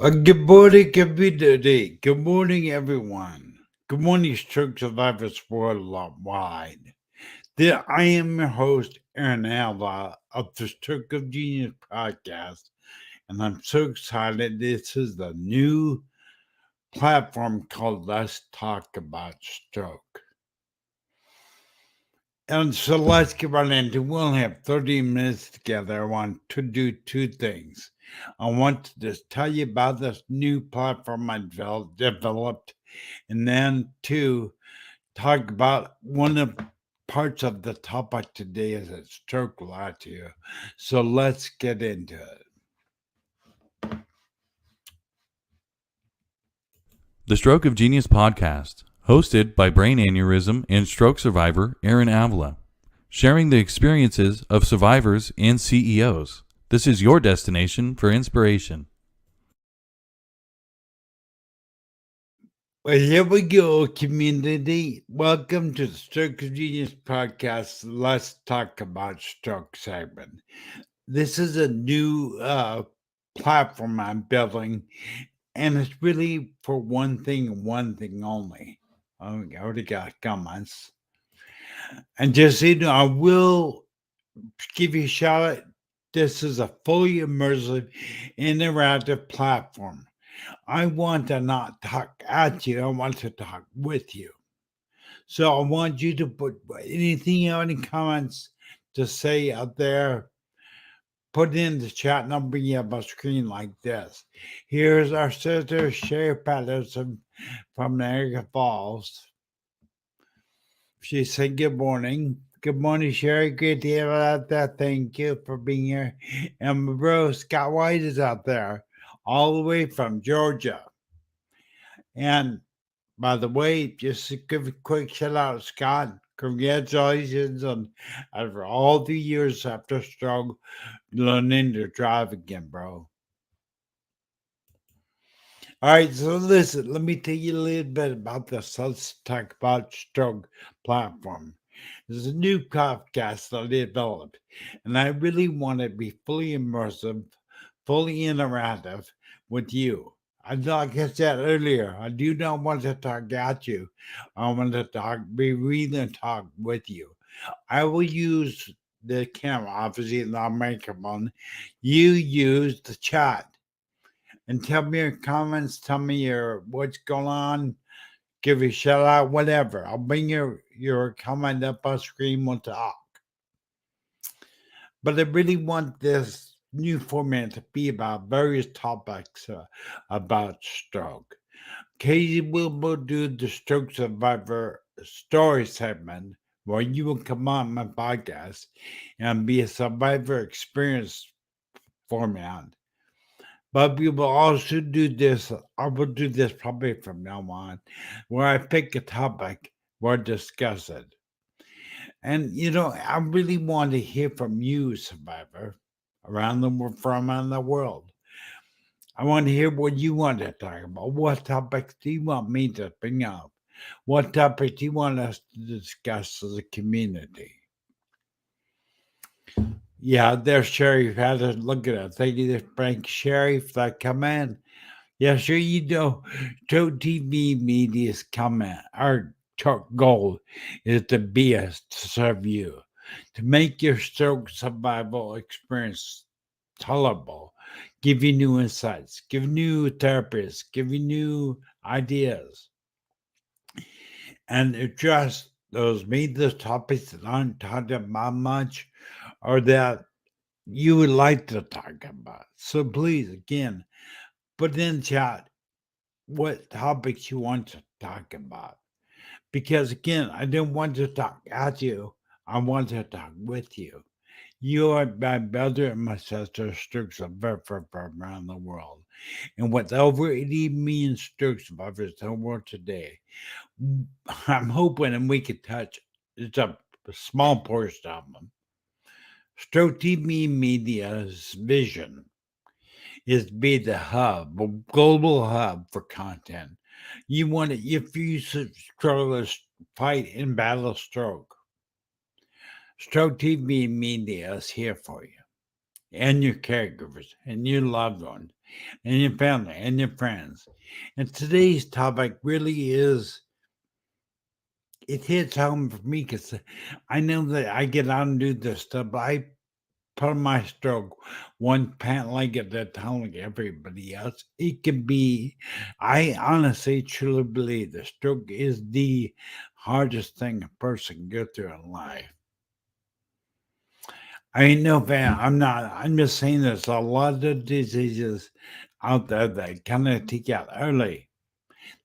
Good morning, community. Good morning, everyone. Good morning, stroke survivors worldwide. I am your host, Aaron Avila of the Stroke of Genius podcast, and I'm so excited. This is the new platform called Let's Talk About Stroke. And so let's get right into it. We'll have 30 minutes together. I want to do two things. I want to just tell you about this new platform I developed, and then two, talk about one of parts of the topic today is a stroke lot to you. So let's get into it. The Stroke of Genius podcast, hosted by brain aneurysm and stroke survivor Aaron Avila, sharing the experiences of survivors and CEOs. This is your destination for inspiration. Well, here we go, community. Welcome to the Stroke of Genius podcast. Let's talk about stroke segment. This is a new platform I'm building, and it's really for one thing and one thing only. Oh, I already got comments. And just so you know, I will give you a shout out. This is a fully immersive, interactive platform. I want to not talk at you, I want to talk with you. So I want you to put anything you have any comments to say out there, put it in the chat, and I'll bring you up a screen like this. Here's our sister Sherry Patterson from Niagara Falls. She said, "Good morning." Good morning, Sherry. Good to have you out there. Thank you for being here. And my bro, Scott White, is out there, all the way from Georgia. And by the way, just to give a quick shout out, Scott. Congratulations on after all the years after stroke, learning to drive again, bro. All right, so listen, let me tell you a little bit about this Let's Talk About Stroke platform. This is a new podcast that I developed, and I really want to be fully immersive, fully interactive with you. Like I said earlier, I do not want to talk at you. I want to be real and talk with you. I will use the camera, obviously, not microphone. You use the chat and tell me your comments, tell me your what's going on, give you a shout out, whatever. I'll bring your comment up on screen, we'll talk. But I really want this new format to be about various topics about stroke. Katie will do the stroke survivor story segment where you will come on my podcast and be a survivor experience format. But we will also do this. I will do this probably from now on, where I pick a topic, we'll discuss it. And I really want to hear from you, survivor, from around the world. I want to hear what you want to talk about. What topics do you want me to bring up? What topics do you want us to discuss as a community? Yeah, there's Sherry. Had to look at it. Thank you, Frank Sherry, for that comment. Yeah, sure. Stroke TV Media's comment, our goal is to be us, to serve you, to make your stroke survival experience tolerable, give you new insights, give new therapies, give you new ideas, and address those major topics that aren't talked about much or that you would like to talk about. So please, again, put in chat what topics you want to talk about. Because again, I don't want to talk at you. I want to talk with you. You are my brother and my sister, stroke survivors from around the world. And with over 80 million stroke survivors in the world today, I'm hoping and we can touch it's a small portion of them. Stroke TV Media's vision is to be the hub, a global hub for content. You want to, if you struggle to fight and battle stroke, Stroke TV Media is here for you. and your caregivers and your loved ones and your family and your friends. And today's topic really is, it hits home for me because I know that I get out and do this stuff, but I put on my stroke one pant leg at a time like everybody else. It can be, I honestly truly believe the stroke is the hardest thing a person can go through in life. I ain't no fan. I'm just saying there's a lot of diseases out there that kind of take you out early,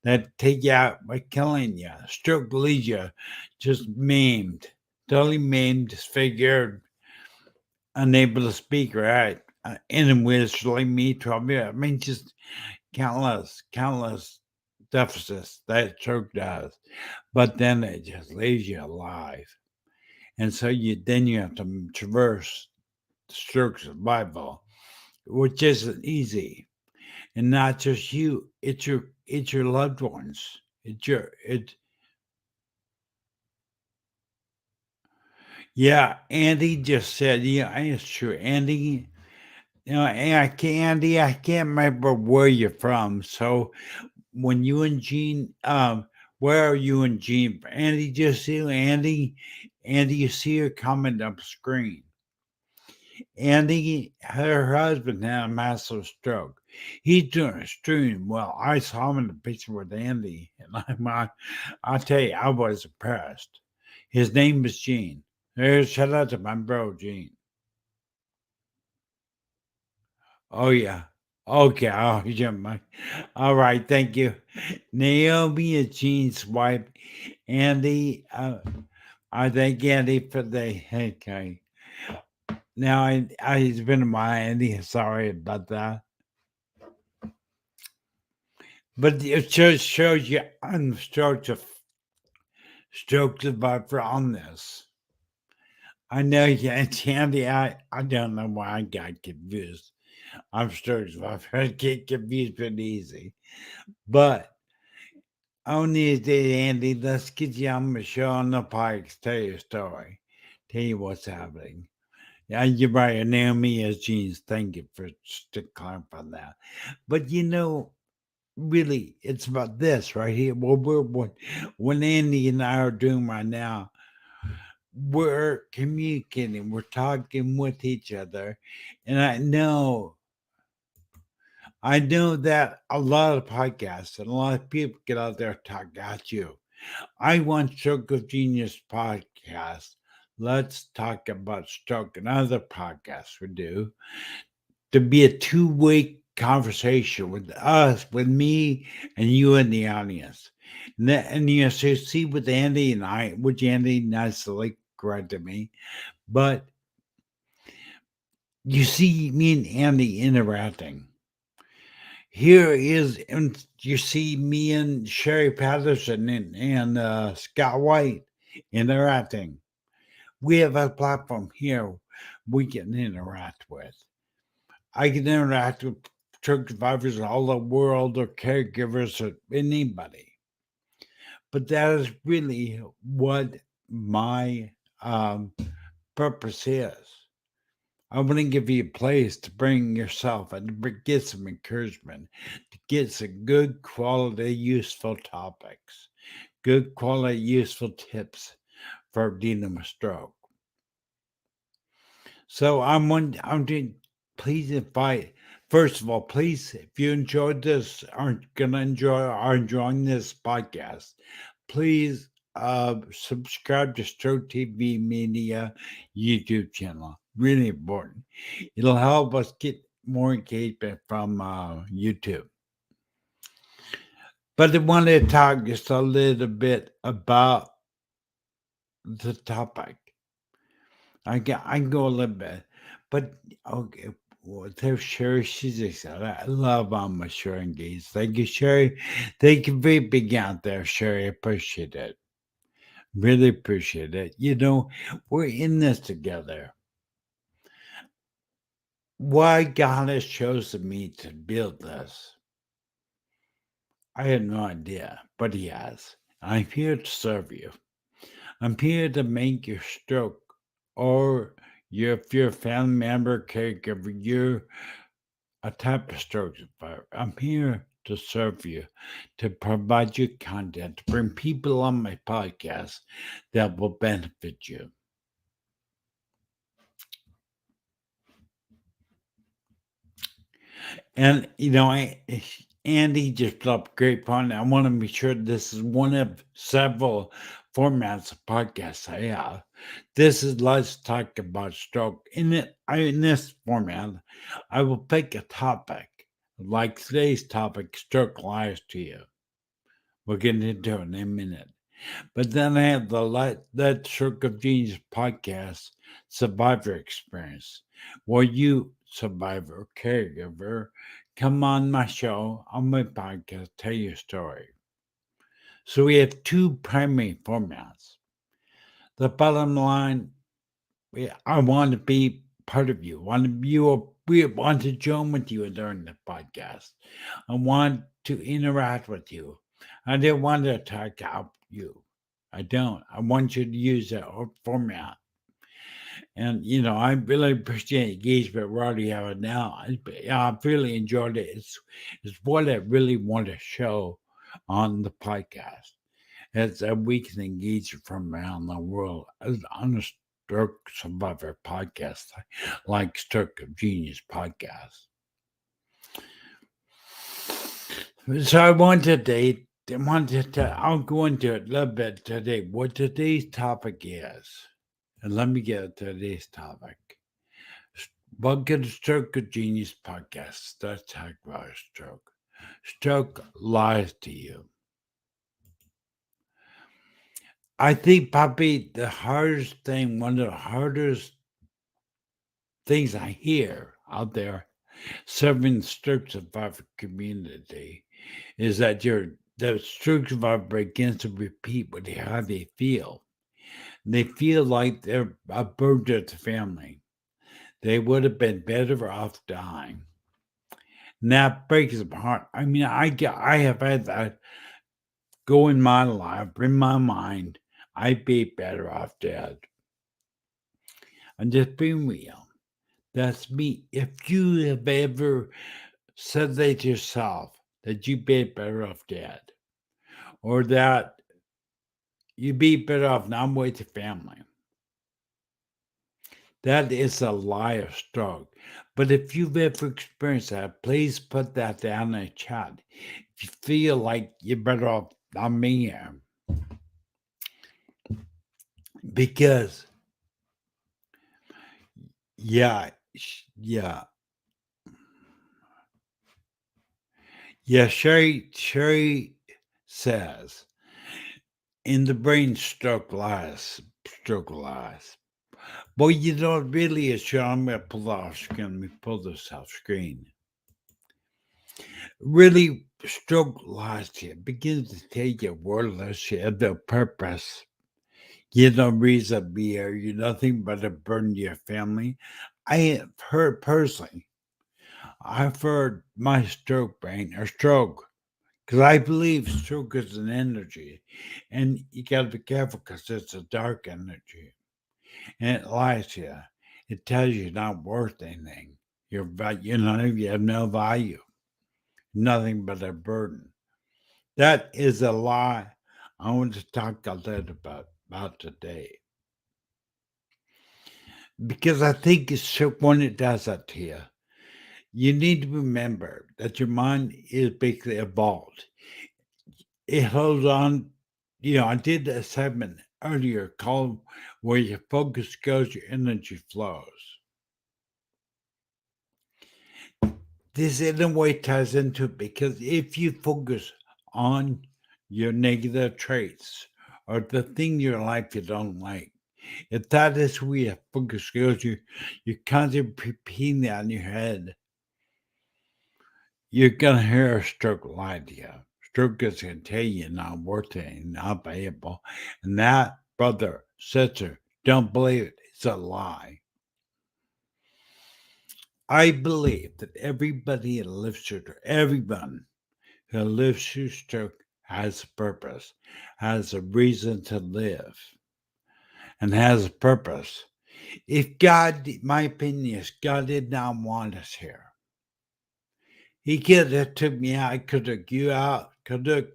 that take you out by killing you. Stroke leaves you just maimed, totally maimed, disfigured, unable to speak right. And with like me, 12 years, I mean, just countless deficits that stroke does. But then it just leaves you alive. And so you have to traverse stroke survival, which isn't easy. And not just you, it's your loved ones. It Yeah, Andy just said, yeah, it's true. Andy, Andy, I can't remember where you're from. So when you and Gene, where are you and Gene? Andy, just see Andy, you see her comment up screen. Andy, her husband had a massive stroke. He's doing extremely well. I saw him in the picture with Andy, and I'll tell you, I was impressed. His name is Gene. Shout out to my bro, Gene. Oh, yeah. Okay. Oh, yeah, all right. Thank you. Naomi is Gene's wife. Andy, I thank Andy for the, okay. Now, it's been a while, Andy. Sorry about that. But it just shows you I'm stroke survivor on this. I know, yeah, Andy, I don't know why I got confused. I'm stroke survivor. I get confused pretty easy. But on these days, Andy, let's get you on the show on the Pikes, tell your story. Tell you what's happening. Yeah, you're right. Naomi as jeans. Thank you for clarifying that. But really, it's about this right here. What Andy and I are doing right now, we're communicating, we're talking with each other. And I know that a lot of podcasts and a lot of people get out there and talk at you. I want Stroke of Genius podcast. Let's talk about stroke and other podcasts we do to be a two-way conversation with us, with me, and you in the audience. So see with Andy and I, which Andy nicely corrected me, but you see me and Andy interacting. Here is, and you see me and Sherry Patterson and Scott White interacting. We have a platform here we can interact with. I can interact with truck drivers all the world or caregivers or anybody. But that is really what my purpose is. I want to give you a place to bring yourself and to get some encouragement, to get some good quality, useful topics, good quality, useful tips for dealing with stroke. So I'm doing, please invite, first of all, please, if you enjoyed this, aren't gonna enjoy, are enjoying this podcast, please subscribe to Stroke TV Media YouTube channel. Really important. It'll help us get more engagement from YouTube. But I wanted to talk just a little bit about the topic. I can go a little bit, but okay. Well, there's Sherry. She's excited. I love my Sherry and Gaze. Thank you, Sherry. Thank you for being out there, Sherry. I appreciate it. Really appreciate it. We're in this together. Why God has chosen me to build this, I had no idea, but He has. I'm here to serve you. I'm here to make your stroke or if you're a family member, caregiver, you're a type of stroke survivor. I'm here to serve you, to provide you content, to bring people on my podcast that will benefit you. And Andy just dropped a great point. I want to be sure this is one of several formats of podcasts I have. This is Let's Talk About Stroke. In this format, I will pick a topic, like today's topic, stroke lies to you. We'll get into it in a minute. But then I have the Let Stroke of Genius podcast survivor experience, where you, survivor, caregiver, come on my show, on my podcast, tell your story. So we have two primary formats. The bottom line, I want to be part of you. We want to join with you during the podcast. I want to interact with you. I don't want to attack out you. I don't. I want you to use that format. And I really appreciate engagement we already have it now. I've really enjoyed it. It's what I really want to show on the podcast. It's that we can engage from around the world on a stroke survivor podcast, like Stroke of Genius podcast. So I'll go into it a little bit today, what today's topic is. And let me get to today's topic. Welcome to Stroke of Genius podcast. Let's talk about stroke. Stroke lies to you. I think probably one of the hardest things I hear out there serving the stroke survivor community is that the stroke survivor begins to repeat how they feel. They feel like they're a burden to the family. They would have been better off dying. And that breaks them heart. I mean, I have had that go in my life, in my mind. I'd be better off dead. I'm just being real. That's me. If you have ever said that to yourself, that you'd be better off dead, or that you'd be better off not with your family, that is a lie of stroke. But if you've ever experienced that, please put that down in the chat. If you feel like you're better off not me here, because yeah, yeah. Yeah, Sherry says, in the brain, stroke lies. Well, it really is, Sean. I'm going to pull off screen. Let me pull this off screen. Really, stroke lies to you. It begins to tell you worthless, you have no purpose. You have no reason to be here. You're nothing but a burden to your family. I have heard personally, I've heard my stroke brain or stroke. Because I believe stroke is an energy, and you got to be careful because it's a dark energy, and it lies to you. It tells you you're not worth anything. You have no value, nothing but a burden. That is a lie. I want to talk a little about today, because I think it's so when it does that to you. You need to remember that your mind is basically evolved. It holds on. I did a segment earlier called Where Your Focus Goes, Your Energy Flows. This in a way ties into it because if you focus on your negative traits or the thing in your life you don't like, if that is where your focus goes, you're constantly repeating that in your head, you're gonna hear a stroke lie to you. Stroke is gonna tell you you're not worth it, not valuable. And that, brother, sister, don't believe it. It's a lie. I believe that everybody that lives through everyone who lives through stroke has a purpose, has a reason to live, and has a purpose. If God, my opinion is, God did not want us here. He could have took me out, could have you out, could have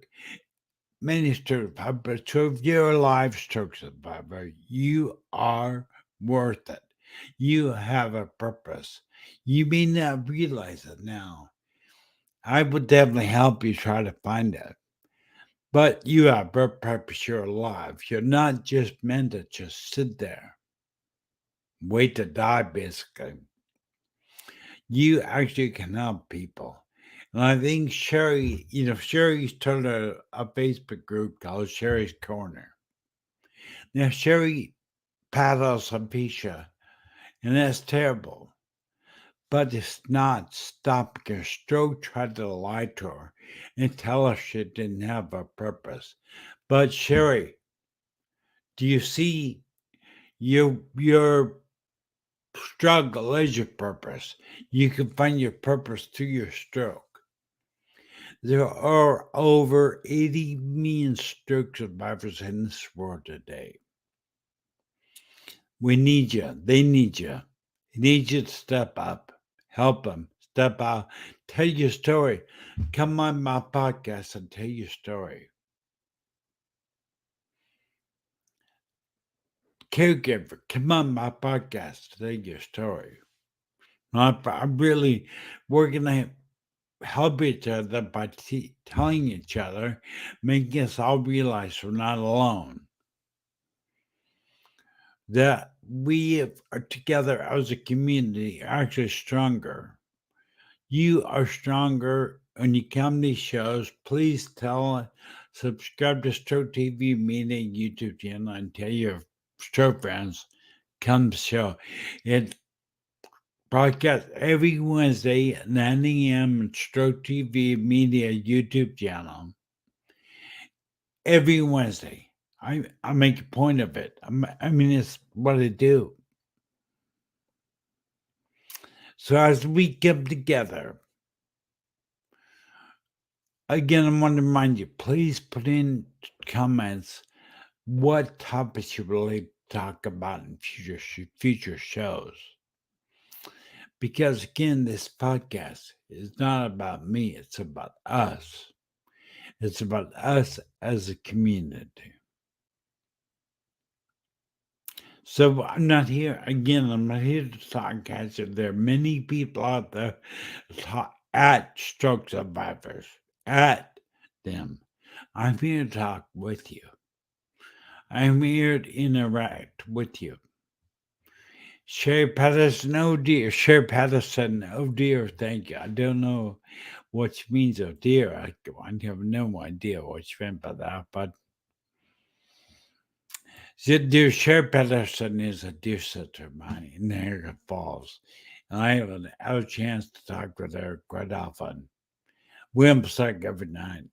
ministered, but so if you're a live stroke survivor, you are worth it. You have a purpose. You may not realize it now. I would definitely help you try to find it. But you have a purpose. You're alive. You're not just meant to just sit there, wait to die, basically. You actually can help people. And I think Sherry, Sherry started a Facebook group called Sherry's Corner. Now, Sherry paddles a Pisha, and that's terrible. But it's not stopping her. Stroke tried to lie to her and tell her she didn't have a purpose. But Sherry, do you see your struggle is your purpose? You can find your purpose through your stroke. There are over 80 million stroke survivors in this world today. We need you. They need you. They need you to step up. Help them. Step out. Tell your story. Come on my podcast and tell your story. Caregiver, come on my podcast to tell your story. I'm really, we're going to help each other by telling each other, making us all realize we're not alone. That we are together as a community actually stronger. You are stronger when you come to these shows. Please subscribe to Stroke TV Media YouTube channel and tell your stroke friends, come to the show. It broadcasts every Wednesday at 9 a.m. on Stroke TV Media YouTube channel. Every Wednesday. I make a point of it. I mean, it's what I do. So as we come together, again, I want to remind you, please put in comments what topics you would like to talk about in future shows. Because again, this podcast is not about me, it's about us. It's about us as a community. So I'm not here, again, I'm not here to talk cancer. There are many people out there at stroke survivors, at them. I'm here to talk with you. I'm here to interact with you. Sherry Patterson, oh dear. Sherry Patterson, oh dear, thank you. I don't know what she means, oh dear. I have no idea what she meant by that, but dear Sherry Patterson is a dear sister of mine in Niagara Falls. And I have a chance to talk with her quite often. We talk every night.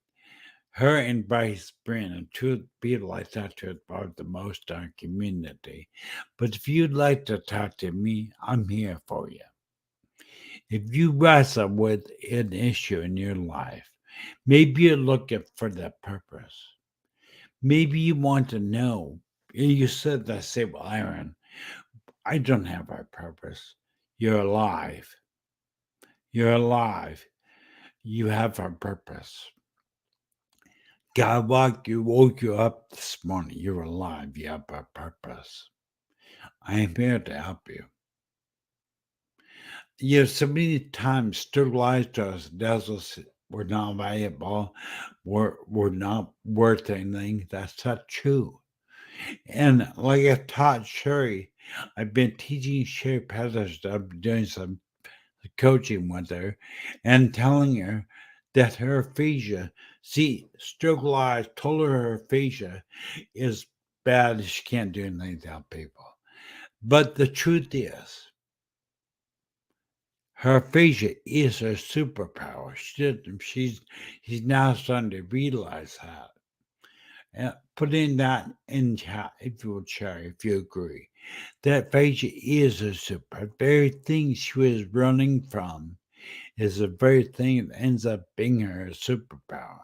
Her and Bryce Bryn are two people I talk to about the most in our community. But if you'd like to talk to me, I'm here for you. If you wrestle with an issue in your life, maybe you're looking for that purpose. Maybe you want to know. You said that, say, well, Aaron, I don't have a purpose. You're alive. You're alive. You have a purpose. God woke you up this morning. You're alive. You have a purpose. I am here to help you. So many times still lies to us, tells us we're not valuable, we're not worth anything. That's not true. And like I taught Sherry, I've been teaching Sherry Patterson, I've been doing some coaching with her and telling her that her aphasia, see, stroke lies told her her aphasia is bad, she can't do anything to help people. But the truth is, her aphasia is her superpower. She's now starting to realize that. And put in that in chat if you will share, if you agree. That aphasia is her super. The very thing she was running from is the very thing that ends up being her superpower.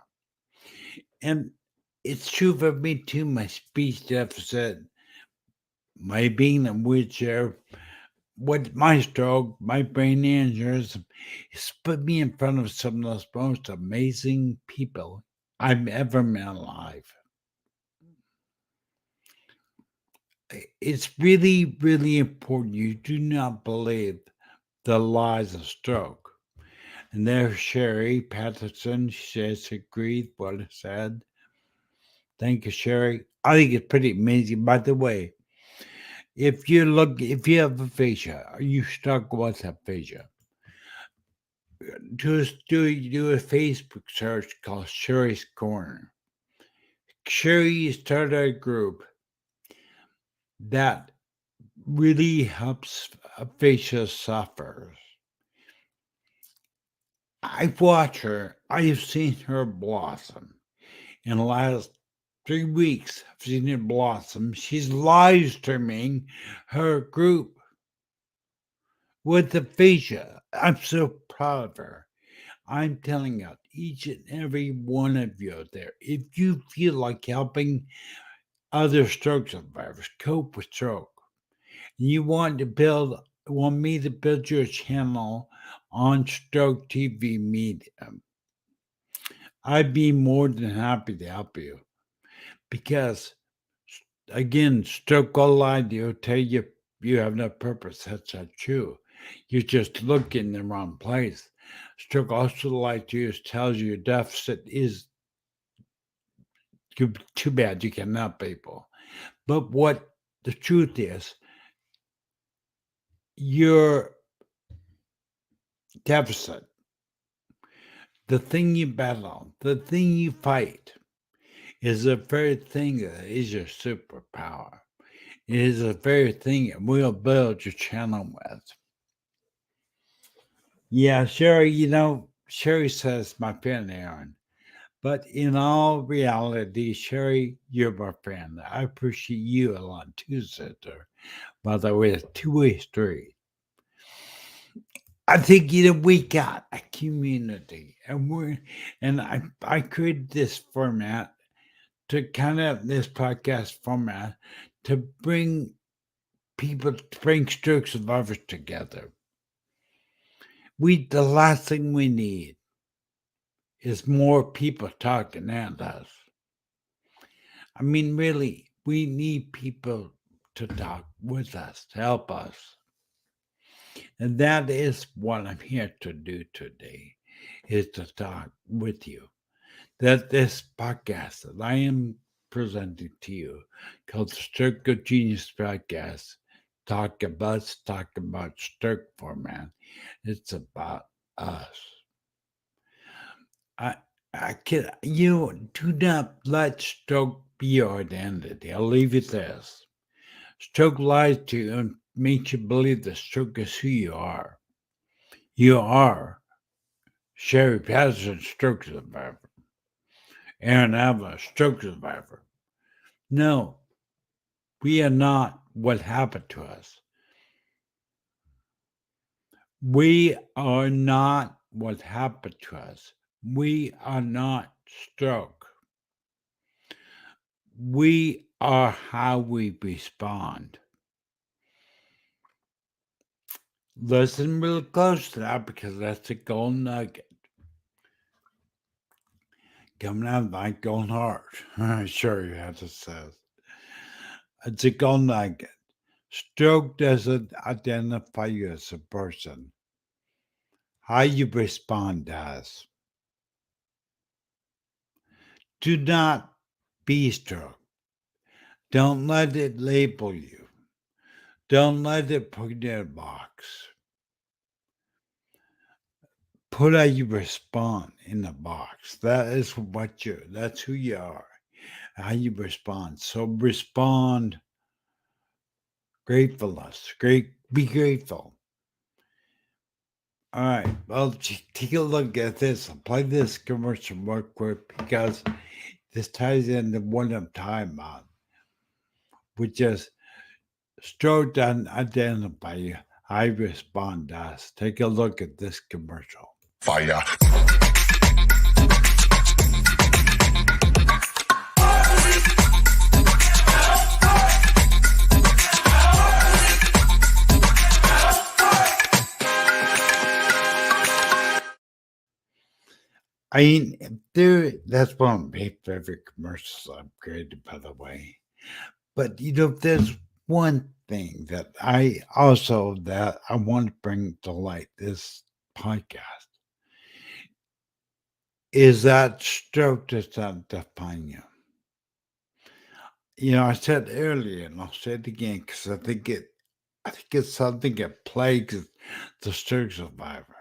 And it's true for me too. My speech deficit, my being in a wheelchair, with my stroke, my brain aneurysm, it's put me in front of some of the most amazing people I've ever met alive. It's really, really important you do not believe the lies of stroke. And there's Sherry Patterson. She has agreed what I said. Thank you, Sherry. I think it's pretty amazing. By the way, if you have aphasia, or you struggle with aphasia, just do a Facebook search called Sherry's Corner. Sherry started a group that really helps aphasia sufferers. I've watched her. I have seen her blossom. In the last 3 weeks, I've seen her blossom. She's live streaming her group with aphasia. I'm so proud of her. I'm telling you, each and every one of you out there, if you feel like helping other stroke survivors cope with stroke, and you want me to build your channel on Stroke TV Media, I'd be more than happy to help you. Because, again, stroke will lie to you, tell you you have no purpose. That's not true. You're just looking in the wrong place. Stroke also lies to you, tells you your deficit is too bad you can help people. But what the truth is, your deficit, the thing you battle, the thing you fight, is the very thing that is your superpower. It is the very thing that we'll build your channel with. Yeah, Sherry, Sherry says my friend Aaron. But in all reality, Sherry, you're my friend. I appreciate you a lot too, sister. By the way, it's two-way street. I think we got a community, and I created this format to this podcast format to bring stroke survivors together. The last thing we need is more people talking at us. I mean, really, we need people to talk with us, to help us. And that is what I'm here to do today, is to talk with you. That this podcast that I am presenting to you, called the Stroke of Genius Podcast, talk about stroke format. It's about us. You do not let stroke be your identity. I'll leave it this. Stroke lies to you and makes you believe that stroke is who you are. You are Sherry Patterson, stroke survivor. Aaron Avila, stroke survivor. No, we are not what happened to us. We are not what happened to us. We are not stroke. We are how we respond. Listen real close to that, because that's a gold nugget coming out of my golden heart. I'm sure you have to say. It's a gold nugget. Stroke doesn't identify you as a person. How you respond does. Do not be stroke. Don't let it label you. Don't let it put you in a box. Put how you respond in the box. That's who you are. How you respond. So respond gratefulness. Be grateful. All right. Well, take a look at this. I'll play this commercial real quick, because this ties into what I'm talking about, which is stroke doesn't identify you. I respond does. Take a look at this commercial. Fire. I mean, that's one of my favorite commercials I've created, by the way. But there's one thing that I want to bring to light this podcast is that stroke does not define you. I said earlier, and I'll say it again because I think it's something that plagues the stroke survivor.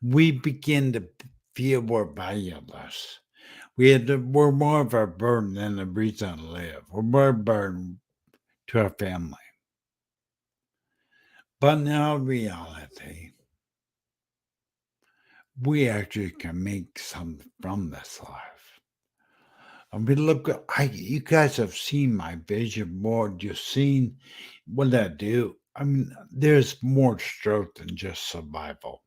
We begin to feel we're valueless. We're more of a burden than a reason to live. We're more a burden to our family. But in our reality, we actually can make something from this life. I mean, look, you guys have seen my vision board. You've seen what I do. I mean, there's more stroke than just survival.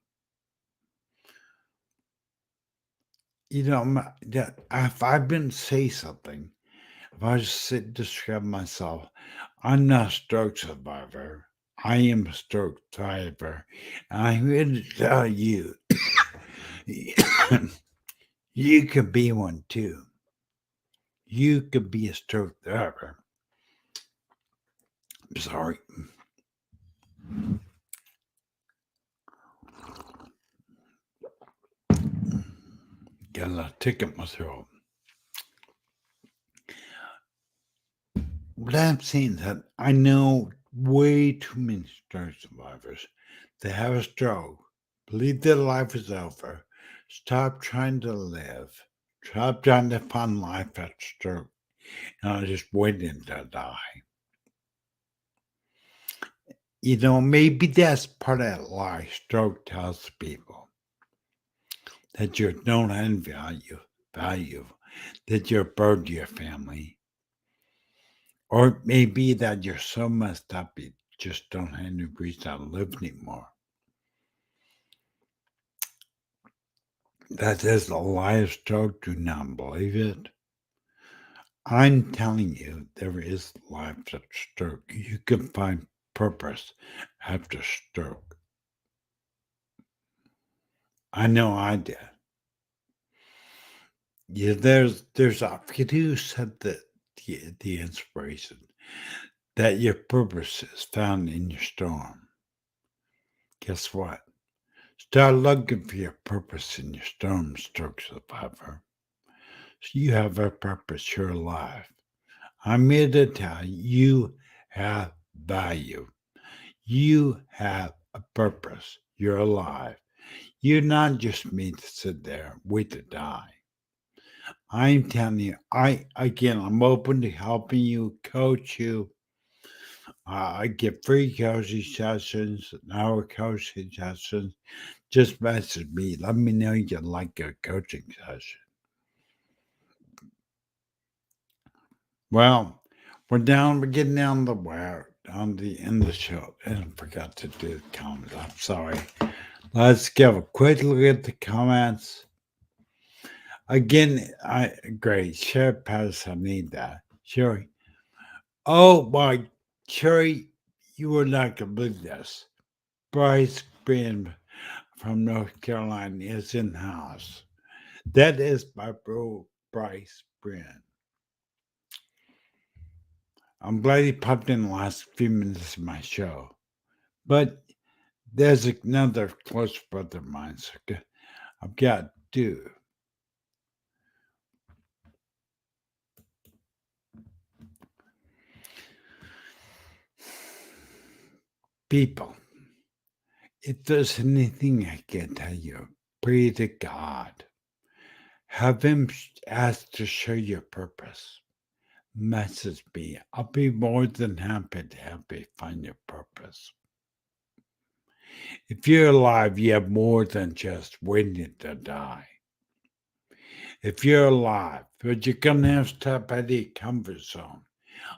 If I've been to say something, if I just describe myself, I'm not a stroke survivor. I am a stroke thriver. And I'm here to tell you, you can be one too. You could be a stroke thriver. Sorry. Got a tick in my throat. What I'm saying is that I know way too many stroke survivors that have a stroke, believe their life is over, stop trying to live, stop trying to find life after stroke, and are just waiting to die. Maybe that's part of that lie stroke tells people that you don't have value, that you're a burden to your family. Or it may be that you're so messed up you just don't have any reason to live anymore. That is a lie of stroke. Do not believe it. I'm telling you, there is life after stroke. You can find purpose after stroke. I know I did. Yeah, there's I forget who said that the inspiration that your purpose is found in your storm. Guess what? Start looking for your purpose in your storm, stroke survivor. So you have a purpose, you're alive. I'm here to tell you have value. You have a purpose. You're alive. You're not just made to sit there, wait to die. I'm telling you, I'm open to helping you, coach you. I get free coaching sessions, an hour coaching sessions. Just message me. Let me know you'd like a coaching session. Well, we're getting down the wire, on the end of the show. And I forgot to do the comments. I'm sorry. Let's give a quick look at the comments. Again, great. Sherry Patterson, I need that. Sherry. Oh my, Sherry, you are not going to believe this. Bryce Green from North Carolina is in the house. That is my bro, Bryce Green. I'm glad he popped in the last few minutes of my show. But there's another close brother of mine. So I've got two. People, if there's anything I can tell you, pray to God. Have Him ask to show your purpose. Message me. I'll be more than happy to help you find your purpose. If you're alive, you have more than just waiting to die. If you're alive, but you're going to have to step out of your comfort zone.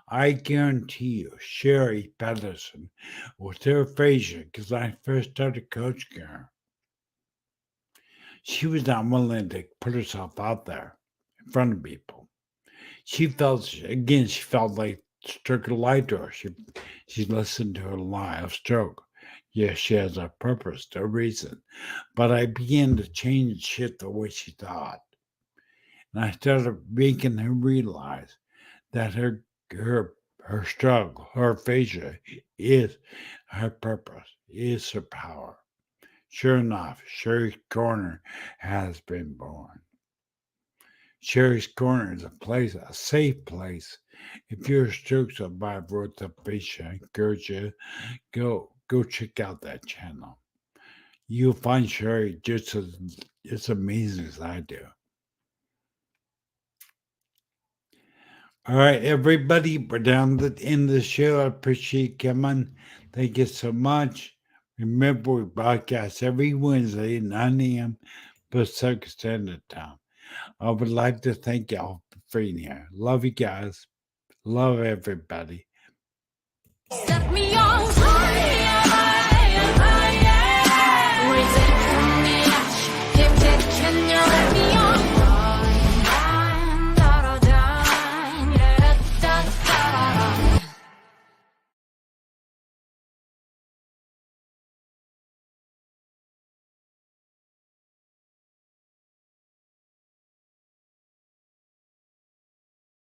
I guarantee you, Sherry Patterson was her aphasia because I first started coaching her. She was not willing to put herself out there in front of people. She felt like stroke lied to her. She listened to her lie of stroke. Yes, she has a purpose, a reason. But I began to change shit the way she thought. And I started making her realize that her her struggle, her aphasia is her purpose, is her power. Sure enough, Sherry's Corner has been born. Sherry's Corner is a safe place. If you're a stroke survivor with aphasia, I encourage you go check out that channel. You'll find Sherry just as amazing as I do. All right, everybody, we're down to the end of the show. I appreciate you coming. Thank you so much. Remember, we broadcast every Wednesday at 9 a.m. Pacific Standard Time. I would like to thank y'all for being here. Love you guys. Love everybody. Set me on fire.